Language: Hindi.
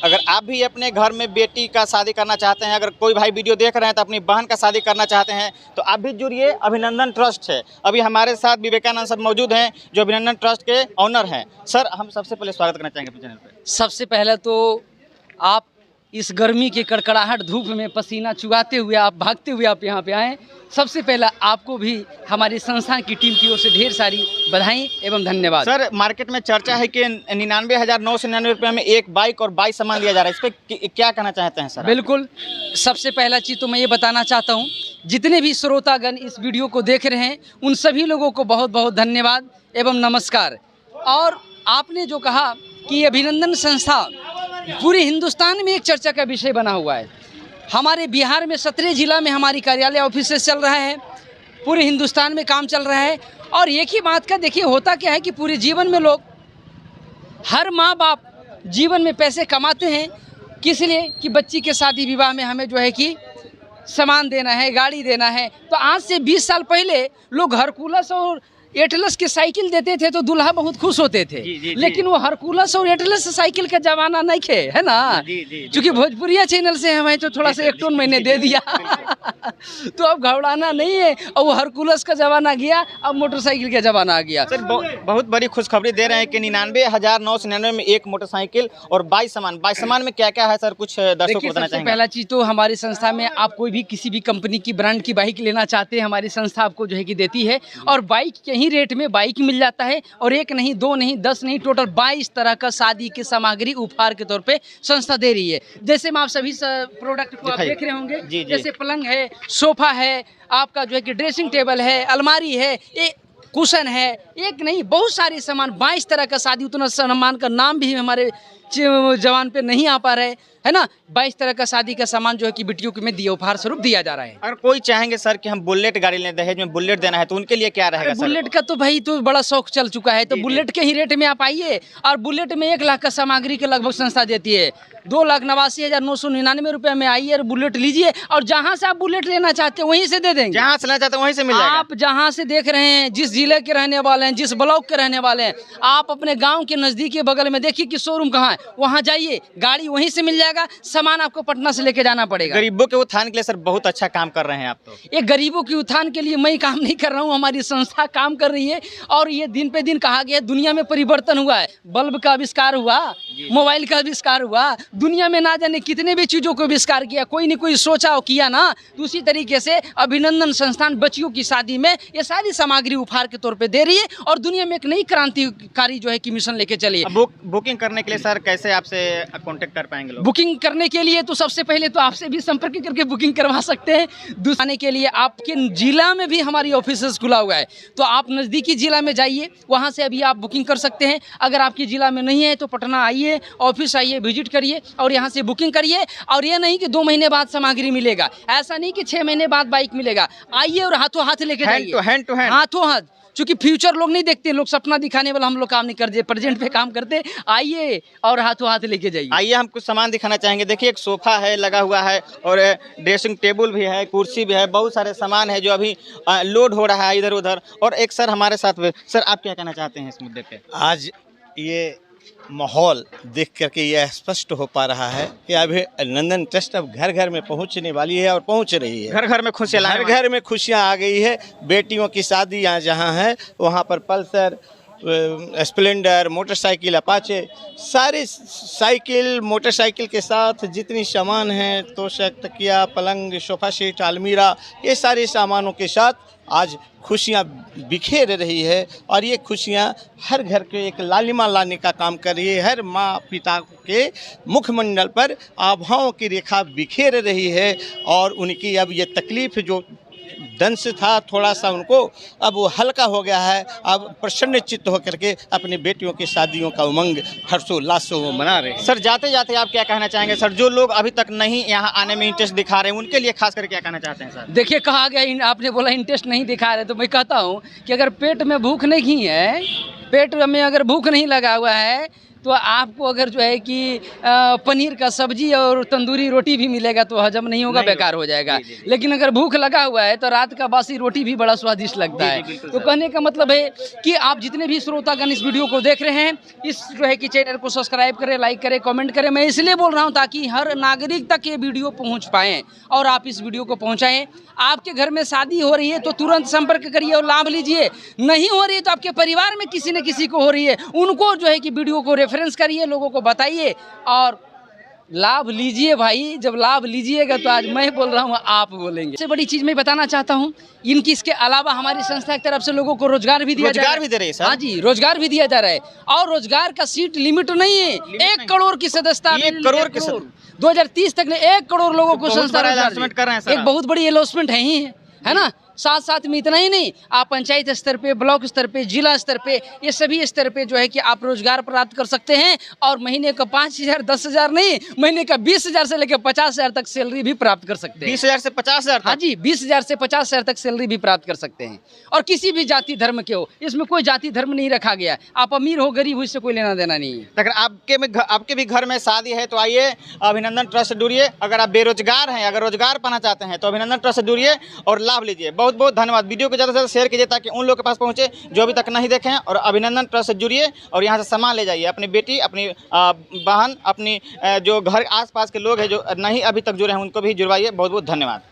अगर आप भी अपने घर में बेटी का शादी करना चाहते हैं, अगर कोई भाई वीडियो देख रहे हैं तो अपनी बहन का शादी करना चाहते हैं तो आप भी जुड़िए। अभिनंदन ट्रस्ट है। अभी हमारे साथ विवेकानंद सर मौजूद हैं जो अभिनंदन ट्रस्ट के ऑनर हैं। सर, हम सबसे पहले स्वागत करना चाहेंगे अपने चैनल पर। सबसे पहले तो आप इस गर्मी के कड़कड़ाहट धूप में पसीना चुगाते हुए आप भागते हुए आप यहाँ पे आए, सबसे पहला आपको भी हमारी संस्थान की टीम की ओर से ढेर सारी बधाई एवं धन्यवाद। सर, मार्केट में चर्चा है कि 99,999 रुपये में एक बाइक और 22 सामान दिया जा रहा है, इस पर क्या कहना चाहते हैं सर? बिल्कुल, सबसे पहला चीज़ तो मैं ये बताना चाहता हूँ, जितने भी श्रोतागण इस वीडियो को देख रहे हैं उन सभी लोगों को बहुत बहुत धन्यवाद एवं नमस्कार। और आपने जो कहा कि अभिनंदन संस्था पूरे हिंदुस्तान में एक चर्चा का विषय बना हुआ है। हमारे बिहार में 17 जिला में हमारी कार्यालय ऑफिसेस चल रहा है, पूरे हिंदुस्तान में काम चल रहा है। और एक ही बात का देखिए होता क्या है कि पूरे जीवन में लोग, हर माँ बाप जीवन में पैसे कमाते हैं किस लिए कि बच्ची के शादी विवाह में हमें जो है कि सामान देना है, गाड़ी देना है। तो आज से 20 साल पहले लोग हरकुलस और एटलस के साइकिल देते थे तो दूल्हा बहुत खुश होते थे। लेकिन वो हरकुलस और एटलस साइकिल का जमाना नहीं खे, है ना। क्योंकि भोजपुरिया चैनल से हमें तो थोड़ा सा 1 टोन मैंने दे दिया तो अब घबराना नहीं है। और वो हरकुलस का जमाना गया, अब मोटरसाइकिल का जमाना आ गया। सर, बहुत बड़ी खुशखबरी दे रहे हैं कि 99,999 में एक मोटरसाइकिल और 22 सामान में क्या क्या है सर, कुछ दर्शकों को बताना चाहेंगे? पहला चीज़ तो हमारी संस्था में आप कोई भी किसी भी कंपनी की ब्रांड की बाइक लेना चाहते हैं, हमारी संस्था आपको जो है कि देती है। और बाइक के ही रेट में बाइक मिल जाता है। और 1 नहीं, 2 नहीं, 10 नहीं, टोटल 22 तरह का शादी की सामग्री उपहार के तौर पे संस्था दे रही है। जैसे में आप सभी प्रोडक्ट को आप देख रहे होंगे, जैसे पलंग है, सोफा है, आपका जो है कि ड्रेसिंग टेबल है, अलमारी है, कुशन है, एक नहीं बहुत सारे सामान, 22 तरह का शादी, उतना सामान का नाम भी हमारे जवान पे नहीं आ पा रहे, है ना। 22 तरह का शादी का सामान जो है कि बेटियों को में दिया उपहार स्वरूप दिया जा रहा है। अगर कोई चाहेंगे सर कि हम बुलेट गाड़ी लें, दहेज में बुलेट देना है, तो उनके लिए क्या रहेगा सर? बुलेट का तो भाई तो बड़ा शौक चल चुका है, तो बुलेट के ही रेट में आप आइए। और बुलेट में 1 लाख का सामग्री के लगभग संस्था देती है। 2,89,999 रुपये में आइए और बुलेट लीजिए। और जहाँ से आप बुलेट लेना चाहते हैं वहीं से दे देंगे, जहाँ से लेना चाहते हैं वहीं से मिल जाएगा। आप जहाँ से देख रहे हैं, जिस जिले के रहने वाले हैं, जिस ब्लॉक के रहने वाले हैं, आप अपने गाँव के नज़दीकी बगल में देखिए कि शोरूम कहाँ है, वहाँ जाइए, गाड़ी वहीं से मिल जाएगा। सामान आपको पटना से लेके जाना पड़ेगा। गरीबों के उत्थान के लिए सर बहुत अच्छा काम कर रहे हैं आप। तो ये गरीबों के उत्थान के लिए मैं काम नहीं कर रहा हूँ, हमारी संस्था काम कर रही है। और ये दिन पे दिन कहा गया, दुनिया में परिवर्तन हुआ है। बल्ब का आविष्कार हुआ, मोबाइल का आविष्कार हुआ, दुनिया में ना जाने कितने भी चीज़ों को आविष्कार किया, कोई नहीं कोई सोचा और किया ना। तो उसी तरीके से अभिनंदन संस्थान बच्चियों की शादी में ये सारी सामग्री उपहार के तौर पे दे रही है और दुनिया में एक नई क्रांतिकारी जो है कि मिशन लेके चली है। बुकिंग करने के लिए सर कैसे आपसे कांटेक्ट कर पाएंगे लोग? बुकिंग करने के लिए तो सबसे पहले तो आपसे भी संपर्क करके बुकिंग करवा सकते हैं। दूसरे के लिए आपके जिला में भी हमारी ऑफिस खुला हुआ है, तो आप नज़दीकी जिला में जाइए, वहाँ से अभी आप बुकिंग कर सकते हैं। अगर आपके जिला में नहीं है तो पटना आइए, ऑफिस आइए, विजिट करिए और यहाँ से बुकिंग करिए। और ये नहीं कि 2 महीने बाद सामग्री मिलेगा, ऐसा नहीं कि 6 महीने बाद बाइक मिलेगा। आइए और हाथों हाथ लेके जाइए, हैंड टू हैंड, हाथों हाथ। क्योंकि फ्यूचर लोग नहीं देखते, लोग सपना दिखाने वाला, हम लोग काम नहीं करते, प्रेजेंट पे काम करते। आइए और हाथों हाथ लेके जाइए। आइए, हम कुछ सामान दिखाना चाहेंगे। देखिए, एक सोफा है लगा हुआ है और ड्रेसिंग टेबल भी है, कुर्सी भी है, बहुत सारे सामान है जो अभी लोड हो रहा है इधर उधर। और एक सर हमारे साथ, सर आप क्या कहना चाहते हैं इस मुद्दे पे? आज ये माहौल देख करके यह स्पष्ट हो पा रहा है कि अभी अभिनंदन ट्रस्ट अब घर घर में पहुंचने वाली है और पहुंच रही है। घर घर में खुशियाँ, घर में खुशियाँ आ गई है। बेटियों की शादी यहाँ जहाँ है वहाँ पर पल्सर, स्प्लेंडर, मोटरसाइकिल, अपाचे, सारे साइकिल, मोटरसाइकिल के साथ जितनी सामान हैं, तोशक, तकिया, पलंग, सोफा सेट, अलमीरा, ये सारे सामानों के साथ आज खुशियाँ बिखेर रही है। और ये खुशियाँ हर घर के एक लालिमा लाने का काम कर रही है। हर माँ पिता के मुखमंडल पर आभाओं की रेखा बिखेर रही है। और उनकी अब ये तकलीफ़ जो दंश था थोड़ा सा, उनको अब वो हल्का हो गया है। अब प्रसन्न चित्त होकर के अपनी बेटियों की शादियों का उमंग हर्षोल्लास से वो मना रहे हैं। सर, जाते जाते आप क्या कहना चाहेंगे सर, जो लोग अभी तक नहीं यहाँ आने में इंटरेस्ट दिखा रहे हैं उनके लिए खास कर क्या कहना चाहते हैं सर? देखिए, कहा गया, आपने बोला इंटरेस्ट नहीं दिखा रहे, तो मैं कहता हूँ कि अगर पेट में भूख नहीं है, पेट में अगर भूख नहीं लगा हुआ है तो आपको अगर जो है कि पनीर का सब्जी और तंदूरी रोटी भी मिलेगा तो हजम नहीं होगा, बेकार हो जाएगा। लेकिन अगर भूख लगा हुआ है तो रात का बासी रोटी भी बड़ा स्वादिष्ट लगता है। तो कहने का मतलब है कि आप जितने भी श्रोतागण इस वीडियो को देख रहे हैं, इस जो है कि चैनल को सब्सक्राइब करें, लाइक करें, कमेंट करें। मैं इसलिए बोल रहा हूं ताकि हर नागरिक तक ये वीडियो पहुंच पाए और आप इस वीडियो को पहुंचाएं। आपके घर में शादी हो रही है तो तुरंत संपर्क करिए और लाभ लीजिए। नहीं हो रही है तो आपके परिवार में किसी न किसी को हो रही है, उनको जो है कि वीडियो को रेफरेंस करिए, लोगों को बताइए और लाभ लीजिए भाई। जब लाभ लीजिएगा तो आज मैं बोल रहा हूँ, आप बोलेंगे। सबसे बड़ी चीज मैं बताना चाहता हूँ, इनकी इसके अलावा हमारी संस्था की तरफ से लोगों को रोजगार भी दिया जा रहा है। रोजगार भी दे रही है सर? हाँ जी, रोजगार भी दिया जा रहा है और रोजगार का सीट लिमिट नहीं है। 1 करोड़ की सदस्यता, 1 करोड़ की 2030 तक 1 करोड़ लोगों को संस्था अनाउंसमेंट कर रहे हैं सर। एक बहुत बड़ी अनाउंसमेंट है ही है ना। साथ साथ में इतना ही नहीं, आप पंचायत स्तर पे, ब्लॉक स्तर पे, जिला स्तर पे, ये सभी स्तर पे जो है कि आप रोजगार प्राप्त कर सकते हैं और महीने का 5,000 10,000 नहीं, महीने का 20,000 से लेकर 50,000 तक सैलरी भी प्राप्त कर सकते हैं। 20,000 से 50,000? हाँ जी, 20,000 से 50,000 तक सैलरी भी प्राप्त कर सकते हैं और किसी भी जाति धर्म के हो, इसमें कोई जाति धर्म नहीं रखा गया। आप अमीर हो गरीब हो, इससे कोई लेना देना नहीं है। अगर आपके भी घर में शादी है तो आइए अभिनंदन ट्रस्ट से जुड़िए। अगर आप बेरोजगार हैं, अगर रोजगार पाना चाहते हैं तो अभिनंदन ट्रस्ट से जुड़िए और लाभ लीजिए। बहुत बहुत धन्यवाद। वीडियो को ज़्यादा से ज़्यादा शेयर कीजिए ताकि उन लोगों के पास पहुंचे जो अभी तक नहीं देखे हैं। और अभिनंदन ट्रस्ट से जुड़िए और यहाँ से सामान ले जाइए। अपनी बेटी, अपनी बहन, अपनी जो घर आसपास के लोग हैं जो नहीं अभी तक जुड़े हैं उनको भी जुड़वाइए। बहुत बहुत धन्यवाद।